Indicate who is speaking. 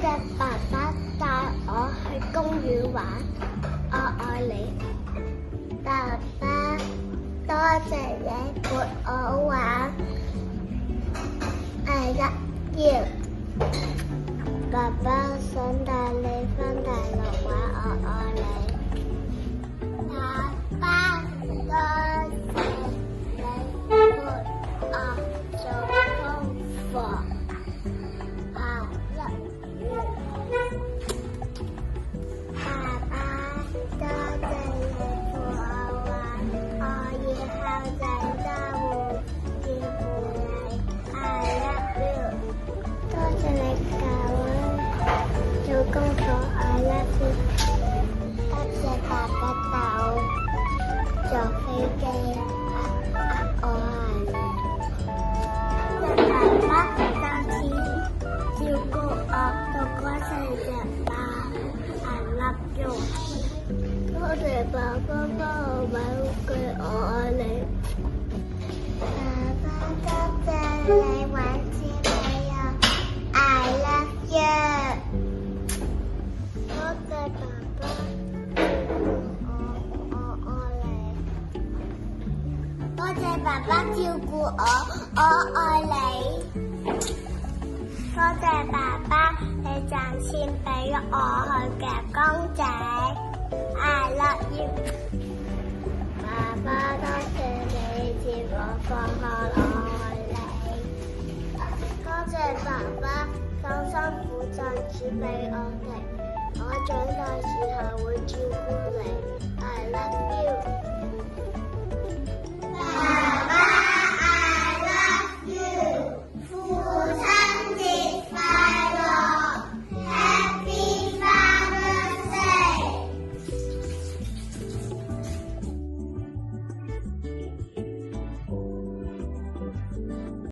Speaker 1: 謝爸爸帶我去公園玩，我愛你。爸爸，多謝你陪我玩，I love you。爸爸想帶你返大陸玩，我愛你。爸爸，多謝你陪我做功課，I love you。爸爸，多謝你陪我玩，我以後長大會照顧你，I love you。多謝你教我做功課，I love you。多謝爸爸帶我坐飛機，我愛你。多謝爸爸多次照顧我度過生日吧，I love you。多謝爸爸幫我買玩具，我愛你。爸爸多謝你玩小朋友，I love you。多謝爸爸我愛你。多謝爸爸照顧我愛你。多謝爸爸你賺錢俾我去夾公仔，I love you。爸爸多謝你接我放學，我愛你。多謝爸爸咁辛苦賺錢俾我哋，我長大時候會照顧你，I